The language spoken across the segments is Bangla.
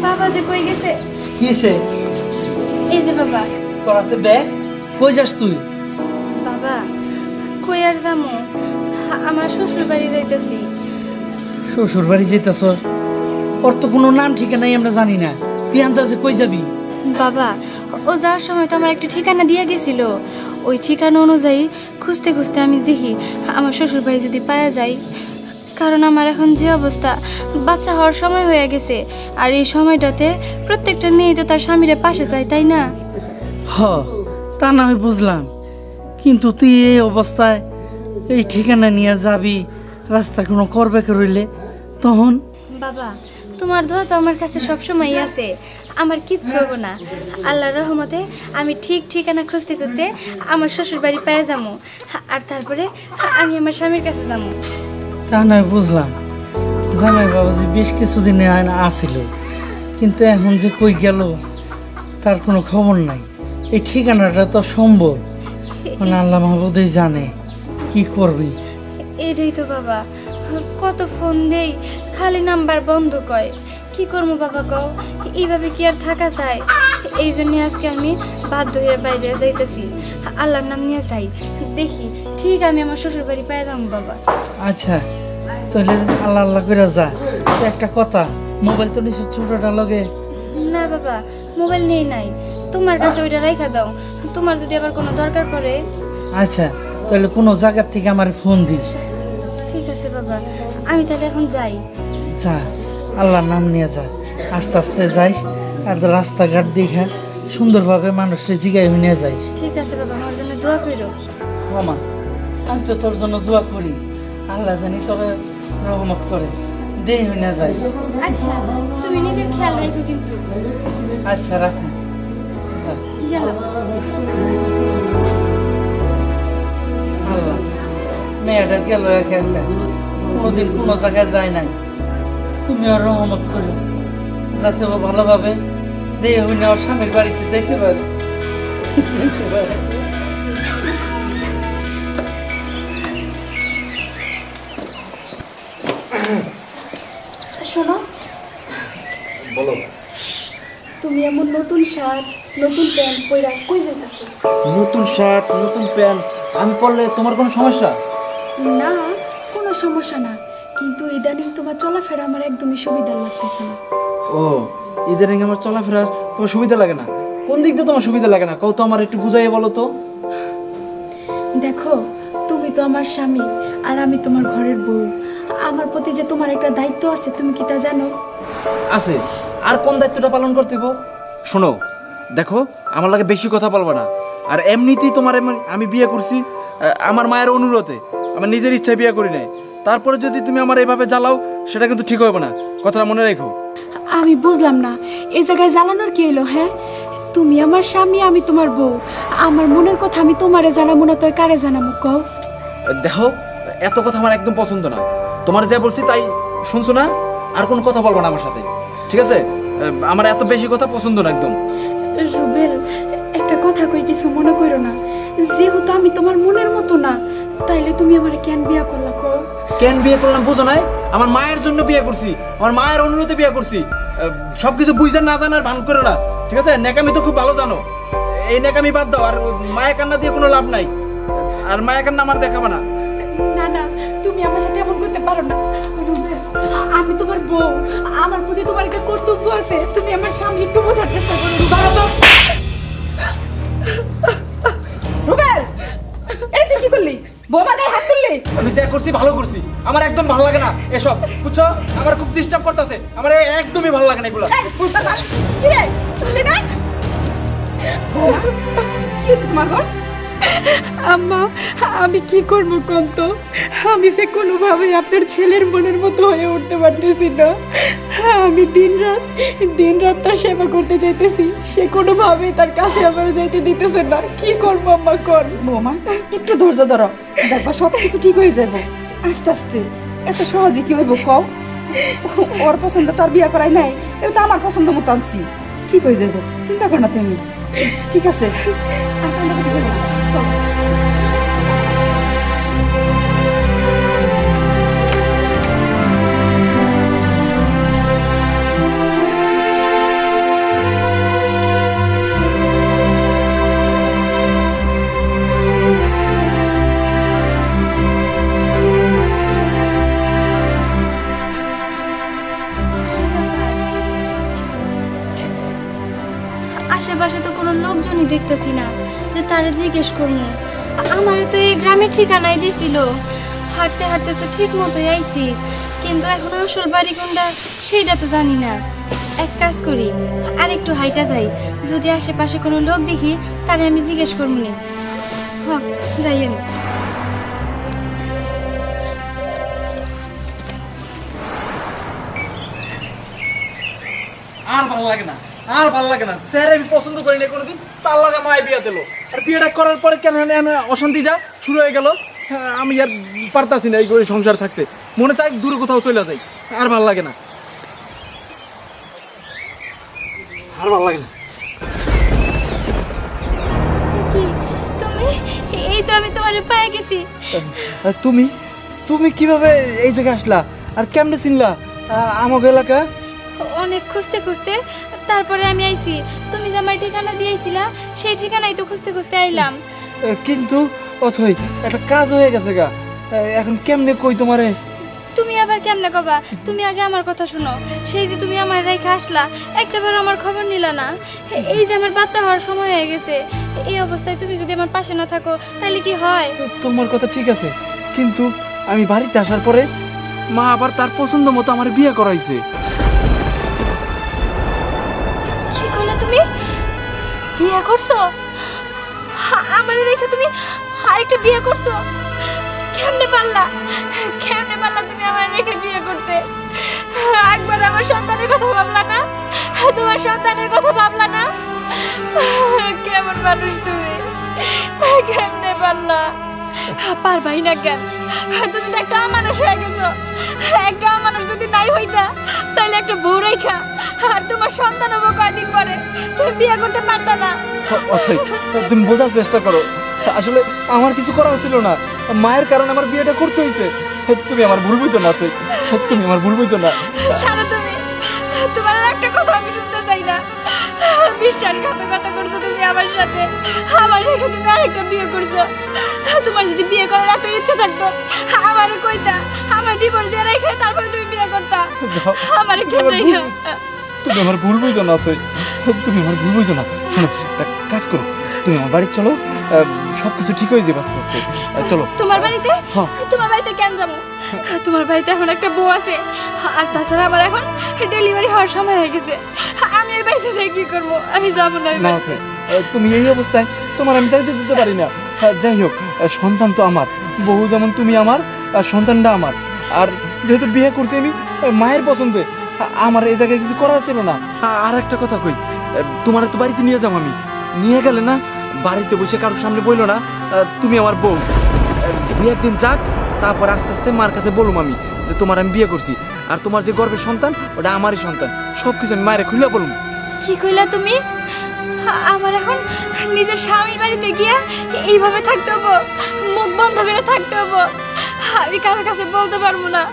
বাবা যে কই গেছে? কিসে? এই যে বাবা। তোর হাতে ব্যাগ? কই যাস তুই? বাবা কই আর যামু, আমার শ্বশুর বাড়ি যাইতেছি। শ্বশুর বাড়ি যেতেছস? ওর তো কোনো নাম ঠিকানাই আমরা জানি না, তুই আন্দাজে কই যাবি? বাবা ও যাওয়ার সময় তো আমার একটা ঠিকানা দিয়ে গেছিল, ওই ঠিকানা অনুযায়ী খুঁজতে খুঁজতে আমি দেখি আমার শ্বশুর বাড়ি যদি পাওয়া যায়। কারণ আমার এখন যে অবস্থা, বাচ্চা হওয়ার সময় হয়ে গেছে, আর এই সময়টাতে প্রত্যেকটা মেয়ে তো তার স্বামীর পাশে যায়, তাই না? হ, তা না হয় বুঝলাম, কিন্তু তুই এই অবস্থায় এই ঠিকানা নিয়ে যাবি, রাস্তা কোনো করবে রইলে তখন? বাবা তোমার দোয়া তো আমার কাছে সবসময়ই আছে, আমার কিচ্ছু হবো না। আল্লাহর রহমতে আমি ঠিক ঠিকানা খুঁজতে খুঁজতে আমার শ্বশুর বাড়ি পেয়ে যাবো, আর তারপরে আমি আমার স্বামীর কাছে যাবো। তা নয় বুঝলাম, জামাই বাবাজি বেশ কিছুদিন আসিল, কিন্তু এখন যে কই গেল তার কোনো খবর নাই। এই ঠিকানাটা তো সম্ভব, মানে আল্লাহ মাহবুদই জানে কি করবি। এটাই তো বাবা, কত ফোন দেই খালি নাম্বার বন্ধ কয়, কি করবো বাবা কও, এইভাবে কি আর থাকা যায়? এই জন্য আজকে আমি বাধ্য হয়ে বাইরে যাইতেছি, আল্লাহর নাম নিয়ে যাই, দেখি ঠিক আমি আমার শ্বশুর বাড়ি পেয়ে যাবো বাবা। আচ্ছা তাহলে আল্লাহ আল্লাহ করে যা। তো একটা কথা, মোবাইল তো নিশ্চয় ছোটটা লগে? না বাবা মোবাইল নেই নাই, তোমার কাছে ওইটা রাইখা দাও, তোমার যদি আবার কোনো দরকার পড়ে। আচ্ছা তাহলে কোনো জায়গার থেকে আমার ফোন দিস। ঠিক আছে বাবা, আমি তাহলে এখন যাই। যা, আল্লাহর নাম নিয়ে যা, আস্তে আস্তে যাইস, আর রাস্তাঘাট দেখা সুন্দরভাবে মানুষের জিগাই নিয়ে যাইস। ঠিক আছে বাবা, আমার জন্য দোয়া করো। মামা আমি তো তোর জন্য দোয়া করি, আল্লাহ জানি তোরে রহমত করে, দেই হইনা যায়। আচ্ছা তুমি নিজের খেয়াল রাখো কিন্তু। আচ্ছা রাখুন, যা। গেলাম। আল্লাহ, মেয়েটা গেল একা একা, কোনোদিন কোনো জায়গায় যায় নাই, তুমি আর রহমত করো, যাতে ও ভালোভাবে দেই হইনা ওর স্বামীর বাড়িতে যাইতে পারে, যাইতে পারে। শোনো, বলো। তুমি এমন নতুন শার্ট নতুন প্যান্ট পরে কই যাইতাছো? নতুন শার্ট নতুন প্যান্ট আমি পরলে তোমার কোনো সমস্যা? না, কোনো সমস্যা না, কিন্তু ইদানিং তোমার চলাফেরা আমার একদমই সুবিধা লাগতেছে না। ও, ইদানিং আমার চলাফেরা তোমার সুবিধা লাগে না? কোন দিক দিয়ে তোমার সুবিধা লাগে না কও তো, আমার একটু বুঝাইয়ে বলো তো। দেখো, তুমি তো আমার স্বামী আর আমি তোমার ঘরের বউ, আমার প্রতি যে তোমার একটা দায়িত্ব আছে, তুমি কি তা জানো? আছে, আর কোন দায়িত্বটা পালন করতে হইব? শোনো, দেখো আমার লাগে বেশি কথা বলবা না, আর এমনিতেই তোমার আমি বিয়ে করছি আমার মায়ের অনুরোধে, আমার নিজের ইচ্ছায় বিয়ে করি নাই, তারপরে যদি তুমি আমার এভাবে জ্বালাও সেটা কিন্তু ঠিক হবে না, কথাটা মনে রেখো। আমি বুঝলাম না, এই জায়গায় জ্বালানোর কি হলো? হ্যাঁ, তুমি আমার স্বামী, আমি তোমার বউ, আমার মনের কথা আমি তোমারে জানাবো না তো কারে জানাবো কও? দেখো, এত কথা আমার একদম পছন্দ না, তোমার যা বলছি তাই শুনছো না, আর কোনো কথা বলবো না আমার সাথে, ঠিক আছে? আমার এত বেশি কথা পছন্দ না একদম। রুবেল, একটা কথা কই, কিছু মনে করো না, যেহেতু আমি তোমার মনের মতো না, তাইলে তুমি আমার কেন বিয়া করলা কও? কেন বিয়ে করলাম বুঝো নাই? আমার মায়ের জন্য বিয়ে করছি, আমার মায়ের অনুরোধে বিয়ে করছি, সবকিছু বুঝতে না জানার ভান করো না, ঠিক আছে? নেকামি তো খুব ভালো জানো, এই নেকামি বাদ দাও, আর মায়া কান্না দিয়ে কোনো লাভ নাই, আর মায়া কান্না আমার দেখাবে না। না না, তুমি আমার সাথে এমন করতে পারো না রুবেল, আমি তোমার বউ, আমার প্রতি তোমার একটা কর্তব্য আছে, তুমি আমার স্বামী, একটু বোঝার চেষ্টা করো। রুবেল, এটা তুই কি করলি? বৌমার গায়ে হাত তুললি? আমি যা করছি ভালো করছি, আমার একদম ভালো লাগে না এসব, বুঝছো? আমার খুব ডিস্টার্ব করতেছে, আমার একদমই ভালো লাগে না এগুলো। এই, বুঝতে পারলি? কি রে, শুনলি না? বৌমা, কি হয়েছে তোমার গো? আম্মা, আমি কি করব কোন তো? আমি সে কোনোভাবেই আপনার ছেলের মনের মতো হয়ে উঠতে পারতেছি না। আমি দিন রাত তার সেবা করতে চাইতেছি, সে কোনোভাবেই তার কাছে আমার যাইতে দিতেছে না। কি করবো আম্মা, কর। বৌমা, একটু ধৈর্য ধরো, দেখবা সব কিছু ঠিক হয়ে যাবো আস্তে আস্তে। এত সহজে কি হইব কও? ওর পছন্দ তার বিয়ে করাই নাই, এটা তো আমার পছন্দ মতো আনছি, ঠিক হয়ে যাবো, চিন্তা করো না তুমি, ঠিক আছে? আর কান্নাকাটি করো না, চলো। আশেপাশে তো কোনো লোকজনই দেখতেছি না যে তারে জিজ্ঞেস করবো। আমারে তো এই গ্রামের ঠিকানাই দিছিল, হাঁটতে হাঁটতে তো ঠিক মতোই আইছি, কিন্তু এখন আসল বাড়ি কোনটা সেইটা তো জানি না। এক কাজ করি, আর একটু হাইটা যাই, যদি আশেপাশে কোনো লোক দেখি তারে আমি জিজ্ঞেস করবো নি। হ্যাঁ, যাই আমি। আর ভালো লাগে না, আর ভালো লাগে না। স্যার আমি পছন্দ করি না কোনোদিন, তার লাগে মায় বিয়া দিল। আর বিয়েটা করার পরে কেন অশান্তিটা শুরু হয়ে গেল। আমি আর পারতাছি না এই করে সংসার থাকতে, মনে চাই দূরে কোথাও চলে যাই। আর ভালো লাগে না, আর ভালো লাগে না। কি তুমি? এই তো আমি তোমারে পায়ে গেছি। তুমি তুমি কিভাবে এই জায়গায় আসলা আর কেমনে চিনলা আমাকে এলাকা? অনেক খুঁজতে খুঁজতে তারপরে আমি আইছি। তুমি যে আমার ঠিকানা দিয়েছিলা সেই ঠিকানাই তো খুঁজতে খুঁজতে আইলাম। কিন্তু অথই একটা কাজ হয়ে গেছে গা, এখন কেমনে কই তোমারে? তুমি আবার কেমনে কবা? তুমি আগে আমার কথা শুনো। সেই যে তুমি আমার রেখে আসলা, একটাবার আমার খবর নিলা না। এই যে আমার বাচ্চা হওয়ার সময় হয়ে গেছে, এই অবস্থায় তুমি যদি আমার পাশে না থাকো তাহলে কি হয়? তোমার কথা ঠিক আছে, কিন্তু আমি বাড়িতে আসার পরে মা আবার তার পছন্দ মতো আমার বিয়ে করাইছে। কি করলে তুমি? বিয়ে করছো? আমার রেখে তুমি আরেকটা বিয়ে করছো? কেমনে পারলা? কেমনে পারলা তুমি আমার রেখে বিয়ে করতে? একবার আমার সন্তানের কথা ভাবলা না? তোমার সন্তানের কথা ভাবলা না? কেমন মানুষ তুমি? কেমনে পারলা? পারবাই না কেন? তুমি তো একটা মানুষ হয়ে গেছো। একটা মানুষ যদি নাই হইতা তাহলে একটা বউ রেখা আর তোমার সন্তান হবো কয়দিন পরে, তুমি বিয়ে করতে পারতা না। অথই তুমি বোঝার চেষ্টা করো, আসলে আমার কিছু করার ছিল না, মায়ের কারণে আমার বিয়েটা করতে হয়েছে। তুমি আমার ভুল বুঝো না অথই, তুমি আমার ভুল বুঝো না। ছাড়ো তুমি, তোমার আর একটা কথা আমি শুনতে চাই না। বিশ্বাসঘাতকতা করছো তুমি আমার সাথে, আমার রেখে তুমি আরেকটা বিয়ে করছো। তোমার যদি বিয়ে করার এত ইচ্ছা থাকতো আমারে কইতা, আমার ডিভোর্স দিয়ে রেখে তারপরে তুমি বিয়ে করতা। আমারে কেন রেখা? তুমি আমার ভুল বুঝো না অথই, তুমি আমার ভুল বুঝো না। শোনো, একটা কাজ করো, তুমি আমার বাড়ি চলো, সব কিছু ঠিক হয়ে যাবে আস্তে আস্তে। চলো। তোমার বাড়িতে? হ্যাঁ। তোমার বাড়িতে কেন যাবো? তোমার বাড়িতে এখন একটা বউ আছে, আর তাছাড়া আমার এখন ডেলিভারি হওয়ার সময় হয়ে গেছে। আমি এই বাড়িতে যাই কি করবো? আমি যাবো না এই না বাড়িতে। অথই, তুমি এই অবস্থায় তোমার আমি চাইতে দিতে পারি না। যাই হোক, সন্তান তো আমার, বউ যেমন তুমি আমার, আর সন্তানটা আমার। আর যেহেতু বিয়ে করছি আমি মায়ের পছন্দে, আমার এই জায়গায় কিছু করার ছিল না। আর একটা কথা কই, তোমার তো বাড়িতে নিয়ে যাবো আমি, নিয়ে গেলে না বাড়িতে বসে কারোর সামনে বললো না তুমি আমার বউ। দু একদিন যাক, তারপর আস্তে আস্তে মার কাছে বলুম আমি যে তোমার আমি বিয়ে করছি, আর তোমার যে গর্ভের সন্তান ওটা আমারই সন্তান। সব কিছু আমি মায়ের খুলে বলুম। কি কইলা তুমি? আমার এখন নিজের স্বামীর বাড়িতে গিয়া এইভাবে থাকতে হবো, মুখ বন্ধ করে থাকতে হবো? আমি কারোর কাছে বলতে পারবো না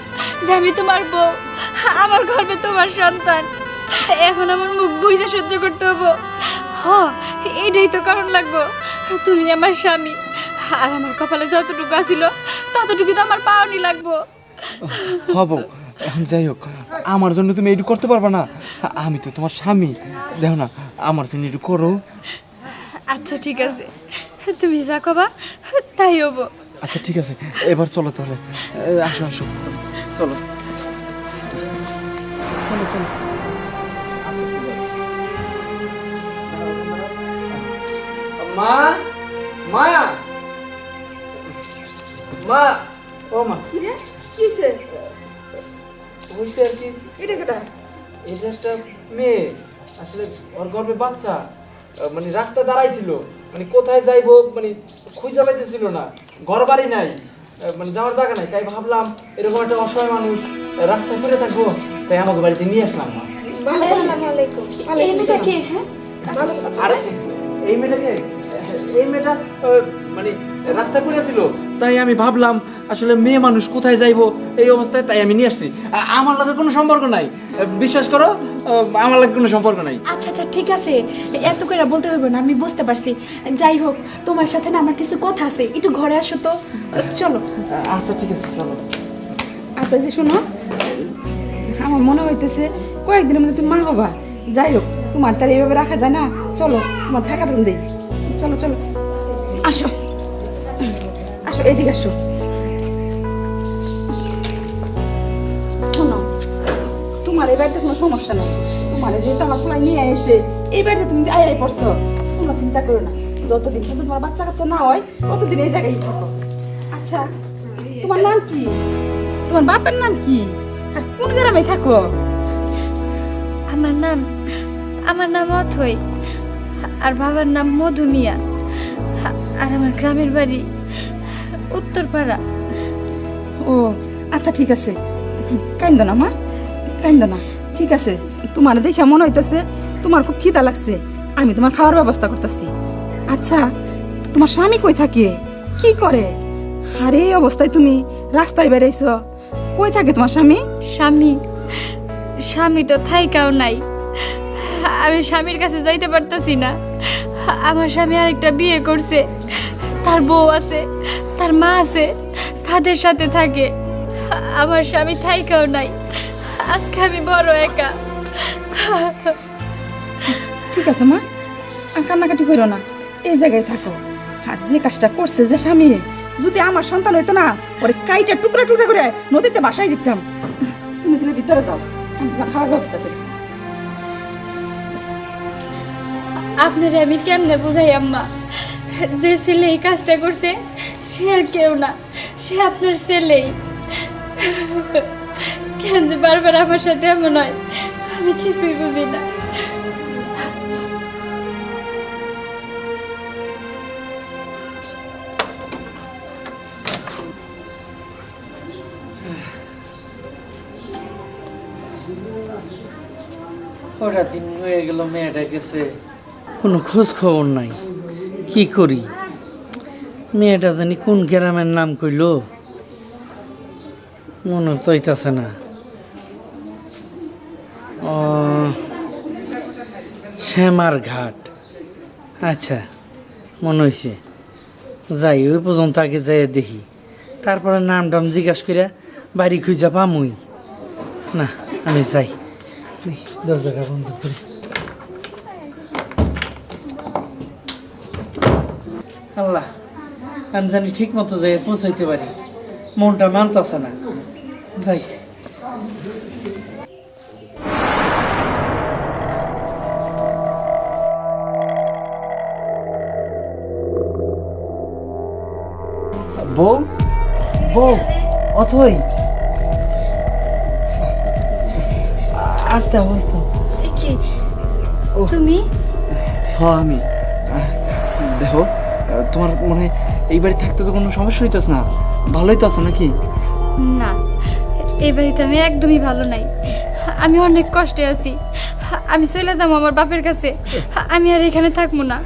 যে আমি তোমার বউ, আমার গর্ভে তোমার সন্তান। এখন আমার মুখ বুঝে সহ্য করতে হবো। এটাই তো কারণ লাগবো, তুমি আমার স্বামী, আর আমার কপালে যতটুকু আছিল ততটুকু তো আমার পাওনি লাগবো। হব। এখন যাই হোক, আমার জন্য তুমি এইটু করতে পারবা না? আমি তো তোমার স্বামী, দেখো না আমার জন্য একটু করো। আচ্ছা ঠিক আছে, তুমি যা কবা তাই হবো। আচ্ছা ঠিক আছে, এবার চলো তাহলে। আসো আসো, চলো চলো চলো। মা, মায়া, মা, ও মা, কি রে? কি হইছে? হয়েছে আর কি, এটা কেটা? এটা একটা মেয়ে, আসলে ওর গর্ভে বাচ্চা, মানে রাস্তা দাঁড়াইছিল, মানে কোথায় যাইবো মানে খুঁজে পাইতেছিল না, ঘর বাড়ি নাই, মানে যাওয়ার জায়গা নাই, তাই ভাবলাম এরকম একটা অসহায় মানুষ রাস্তায় পড়ে থাকবো, তাই আমাকে বাড়িতে নিয়ে আসলাম। মা, আসসালামু আলাইকুম। এই মেয়েটা কে? হ্যাঁ, আরে এই মেয়েটাকে, এই মেয়েটা মানে রাস্তায় পড়েছিল, তাই আমি ভাবলাম আসলে মেয়ে মানুষ কোথায় যাইবো এই অবস্থায়, তাই আমি নিয়ে আসছি। আমার লগে কোনো সম্পর্ক নাই, বিশ্বাস করো, আমার লগে কোনো সম্পর্ক নাই। আচ্ছা আচ্ছা ঠিক আছে, এত করে বলতে হবে না, আমি বুঝতে পারছি। যাই হোক, তোমার সাথে না আমার কিছু কথা আছে, একটু ঘরে আসো তো। চলো। আচ্ছা ঠিক আছে, চলো। আচ্ছা যে শোনো, আমার মনে হইতেছে কয়েকদিনের মধ্যে তুমি মা হবা। যাই হোক, তোমার তার এইভাবে রাখা যায় না। চলো তোমার থাকার রুম দেই। চলো চলো আসো আসো, এইদিকে আসো। শোনো, তোমার এই বাড়িতে কোনো সমস্যা নেই। তোমার যেহেতু আমার পোলাই নিয়ে এসে এই বাড়িতে তুমি আয় পড়ছো, তোমরা চিন্তা করো না। যতদিন কিন্তু তোমার বাচ্চা কাচ্চা না হয় ততদিন এই জায়গায় থাকো। আচ্ছা, তোমার নাম কি? তোমার বাপের নাম কি? আর কোন গ্রামে থাকো? আমার নাম অথই, আর বাবার নাম মধু মিয়া, আর আমার গ্রামের বাড়ি উত্তরপাড়া। ও আচ্ছা, ঠিক আছে, কাইন্দ না মা, কাইন্দ না। ঠিক আছে, তোমার দেখে মনে হইতেছে তোমার খুব খিদা লাগছে। আমি তোমার খাওয়ার ব্যবস্থা করতেছি। আচ্ছা, তোমার স্বামী কই থাকে, কি করে? আর এই অবস্থায় তুমি রাস্তায় বেরাইছো, কই থাকে তোমার স্বামী? স্বামী তো থাইকাও নাই। আমি স্বামীর কাছে যাইতে পারতাছি না। আমার স্বামী আরেকটা বিয়ে করছে, তার বউ আছে, তার মা আছে, তাদের সাথে থাকে। আমার স্বামী থাইকাও নাই। আজকে আমি বড় একা। ঠিক আছে মা, আর কান্নাকাটি করো না, এই জায়গায় থাকো। আর যে কাজটা করছে যে স্বামী, যদি আমার সন্তান হইতো না, ওরে কাইটা টুকরা টুকরা করে নদীতে বাসায় দিতাম। তুমি তাহলে ভিতরে যাও, আমি তোমার খাওয়ার ব্যবস্থা করি। আপনারে আমি কেমনে বুঝাই আম্মা, যে ছেলে এই কাজটা করছে সে আর কেউ না, সে আপনার ছেলেই। কেন যে বারবার আমার সাথে এমন হয় আমি কিছুই বুঝি না। কটা দিন হয়ে গেল মেয়েটা গেছে, কোনো খোঁজ খবর নাই। কি করি? মেয়েটা জানি কোন গ্রামের নাম কইল, মনে তো হইতাছে না। ও, শ্যামার ঘাট। আচ্ছা, মনে হয়েছে, যাই ওই পর্যন্ত আগে যাই দেখি, তারপরে নাম টাম জিজ্ঞাসা করিয়া বাড়ি খুঁজা পামুই না। আমি যাই, দরজাটা বন্ধ করি। আল্লাহ, আমি জানি ঠিক মতো যাই পৌঁছাইতে পারি, মনটা মানতাছে না। যাই। বউ, বউ, অথই, আসতে হবে, আসতে হবে। কি তুমি? হ্যাঁ আমি। দেখো, তোমার মনে হয় এই বাড়ি থাকতে তো কোনো সমস্যা হইতেছ না, ভালোই তো আছো নাকি? না, এই বাড়িতে আমি একদমই ভালো নাই। আমি অনেক কষ্টে আছি। আমি চলে যাবো আমার বাপের কাছে। আমি আর এখানে থাকবো না।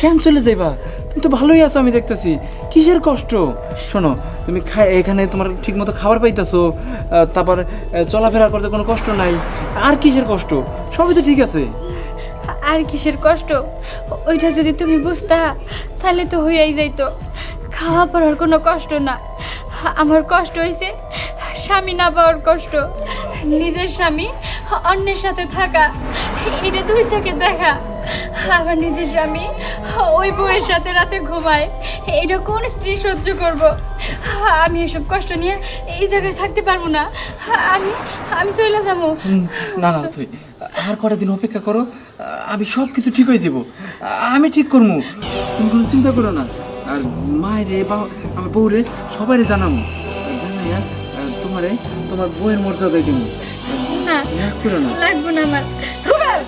কেন চলে যাইবা? তুমি তো ভালোই আছো, আমি দেখতেছি। কিসের কষ্ট? শোনো, তুমি এখানে তোমার ঠিক মতো খাবার পাইতেছো, তারপর চলাফেরা করতে কোনো কষ্ট নাই। আর কিসের কষ্ট? সবই তো ঠিক আছে। আর কিসের কষ্ট? ওইটা যদি তুমি বুঝতা তাহলে তো হইয়াই যাইতো। খাওয়া পড়ার কোনো কষ্ট না, আমার কষ্ট হয়েছে স্বামী না পাওয়ার কষ্ট। নিজের স্বামী অন্যের সাথে থাকা, এটা দুই চোখে দেখা। আমার নিজের স্বামী ওই বউয়ের সাথে রাতে ঘুমায়, এটা কোন স্ত্রী সহ্য করব? আমি এসব কষ্ট নিয়ে এই জায়গায় থাকতে পারবো না। আমি চলে যাবো। না না তুই আর কটা দিন অপেক্ষা করো, আমি সব কিছু ঠিক হয়ে যাব। আমি ঠিক করবো, তুমি কোনো চিন্তা করো না। আর মায়ের বা আমার বউরে সবাই জানাবো, জানাইয়া তোমারে তোমার বউয়ের মর্যাদায় দিব। না, রাগ করো না। লাগবো না আমার। রুবেল,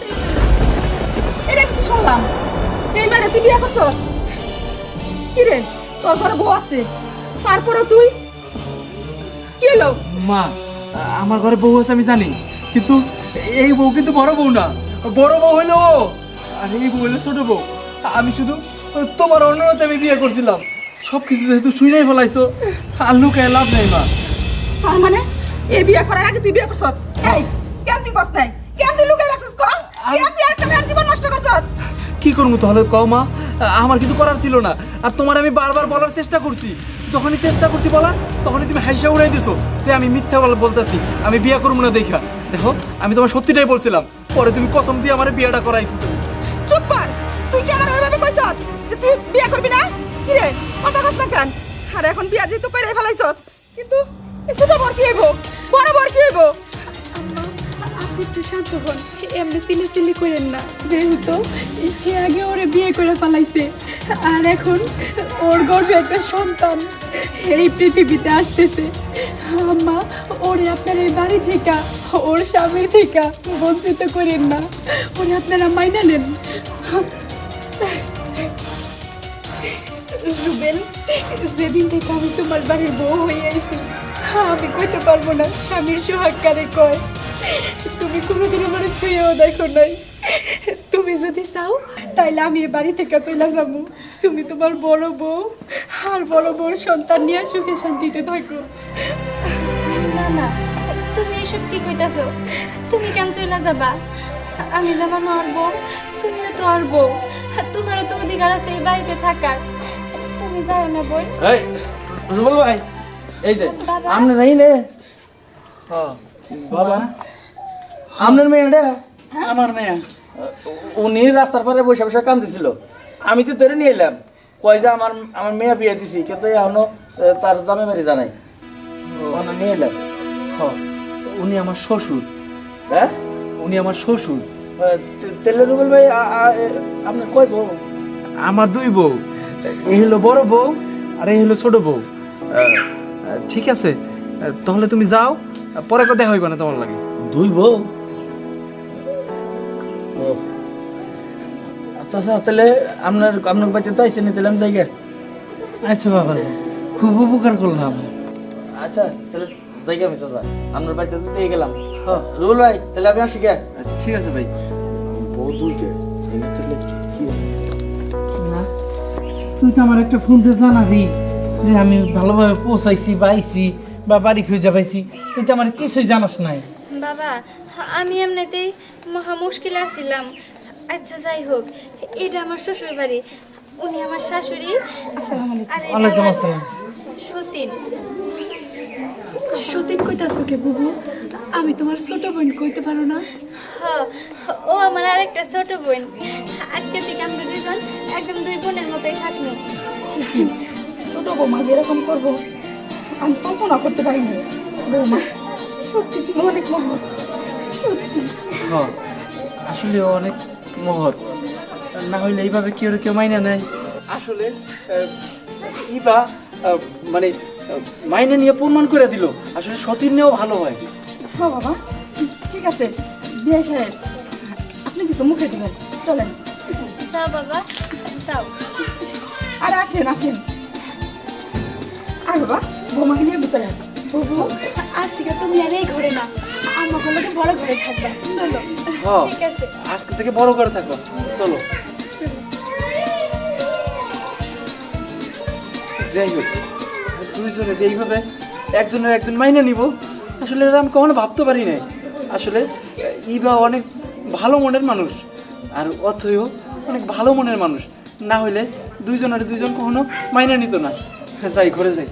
এটা আমি কি শুনলাম? এই মেয়ে তুই বিয়ে করছ? কি রে, তোর ঘরে বউ আছে, তারপরে তুই কি হলো? মা, আমার ঘরে বউ আছে আমি জানি, কিন্তু এই বউ কিন্তু বড় বউ না। বড় বউ হইলো ও, আর এই বউ হইলো ছোট বউ। আমি শুধু তোমার অনুরোধে আমি বিয়ে করছিলাম। সব কিছু যেহেতু শুনেই ফেলাইছো, আর লুকায় লাভ নেই মা। তার মানে এই বিয়ে করার আগে তুই বিয়ে করছ? এই কেন তুই কস নাই? কেন তুই লুকাই রাখছিস? ক কেন তুই একটা মেয়ের জীবন নষ্ট করছস? কি করবো তাহলে কও মা? আমার কিছু করার ছিল না। আর তোমার আমি বারবার বলার চেষ্টা করছি, যখনই চেষ্টা করছি বলার, তখনই তুমি হাইসা উড়াই দিছো যে আমি মিথ্যা বলতেছি, আমি বিয়ে করবো না। দেখা দেখো, আমি তোমার সত্যিটাই বলছিলাম। পরে তুমি কসম দিয়ে আমার বিয়েটা করাইছো। চুপ কর, তুই কি আমার ওইভাবে কইছস যে তুই বিয়ে করবি না? কি রে কথা কস না কেন? আর এখন বিয়া যেহেতু করে ফেলাইছস, কিন্তু এই ছোট বর কি হইব, বড় বর কি হইব? আম্মা আপনি একটু শান্ত হন, এমনি সিলি করেন না। যেহেতু সে আগে ওরে বিয়ে করে ফেলাইছে, আর এখন ওর গর্ভে একটা সন্তান এই পৃথিবীতে আসতেছে। আম্মা ওরে আপনার এই বাড়ি থেকে, ওর স্বামীর থেকে বঞ্চিত করেন না, ওরে আপনারা মাইনা নেন। রুবেল, যেদিন থেকে আমি তোমার বাড়ির বউ হয়ে আইছি, আমি কইতে পারবো না স্বামীর সোহাগ কারে কয়। তুমি কোনোদিন আমার ছুঁয়েও দেখো নাই। তুমি যদি চাও তাইলে আমি এ বাড়ি থেকে চলে যাবো। তুমি তোমার বড় বউ আর বড় বউর সন্তান নিয়ে সুখে শান্তিতে থাকো। না না, তুমি এসব কি কইতাছো? তুমি কেন চলে যাবা? আমি যেমন ওর বউ, তুমিও তো ওর বউ, তোমারও তো অধিকার আছে এই বাড়িতে থাকার। তুমি যাও না বোন। এই রুবেল ভাই, এই যে বাবা। আপনার এই নে হ্যাঁ বাবা, আপনার মেয়েটা আমার মেয়ে। উনি রাস্তার পারে বসে বসে কান্দিছিল, আমি তো ধরে নিয়ে এলাম, কয় যে আমার আমার মেয়ে বিয়ে দিছি, কিন্তু এখনো তার জামে বাড়ি জানাই, ওনা নিয়ে এলাম। হ্যাঁ, উনি আমার শ্বশুর। হ্যাঁ, উনি আমার শ্বশুর। তেলে রুবেল ভাই আপনার কয় বউ? আমার দুই বউ, এই হলো বড় বউ আর এই হলো ছোট বউ। ঠিক আছে, তাহলে তুমি যাও, পরে কথা হইবা না তোমার লাগে। দুই বউ? ও আচ্ছা আচ্ছা, তাহলে আপনার বাড়িতে তো আইসেনি, তাহলে আমি যাই গে। আচ্ছা বাবাজি, খুব উপকার করলাম আমার। আচ্ছা তাহলে জায়গা মিশা যায়, আপনার বাড়িতে তো পেয়ে গেলাম। রুবেল ভাই, তাহলে আমি আসি গে। ঠিক আছে ভাই। বউ দুইটা, তাহলে কি না, তুই তো আমার একটা ফোন দিয়ে জানাবি যে আমি ভালোভাবে পৌঁছাইছি বা আইছি বা বাড়ি খুঁজে পাইছি। তুই তো আমার কিছুই জানাস নাই। বাবা, আমি এমনিতেই মহা মুশকিলে আছিলাম। আচ্ছা যাই হোক, এটা আমার শ্বশুর বাড়ি, উনি আমার শাশুড়ি, আর এটা ওয়ালাইকুম আমার আসসালাম। সতীন। সতীন কইতাছো কে বুবু? আমি তোমার ছোট বোন, কইতে পারো না? ও আমার আরেকটা ছোট বোন। আজকে থেকে আমরা দুজন একদম দুই বোনের মতোই থাকবো। ছোট বৌমা যেরকম করবো আমি কল্পনা করতে পারিনি। বৌমা সত্যি তুমি অনেক মহৎ, সত্যি। হ্যাঁ, আসলে ও অনেক মহৎ, না হইলে এইভাবে কেউ মাইনা নেয়। আসলে ইবা মানে মাইনে নিয়ে প্রমাণ করে দিল আসলে সতীর নিয়েও ভালো হয়। হ্যাঁ বাবা, ঠিক আছে। বিয়ে সাহেব, আপনি কিছু মুখে দিবেন, চলেন। যাও বাবা, যাও। আর আসেন আসেন। আর বাবা, বৌমাকে নিয়ে ভিতরে আসেন। বুবু, আজ থেকে তুমি আর এই ঘরে না, আমার ঘরে বড় ঘরে থাকবে। চলো। হ্যাঁ, ঠিক আছে। আজকে থেকে বড় করে থাকো, চলো। যাই হোক, দুইজনে যে এইভাবে একজনের একজন মাইনে নিব, আসলে এটা আমি কখনো ভাবতে পারি নাই। আসলে ইবা অনেক ভালো মনের মানুষ, আর অথয়ও অনেক ভালো মনের মানুষ, না হইলে দুইজনের দুইজন কখনো মাইনে নিত না। যাই, ঘরে যাই।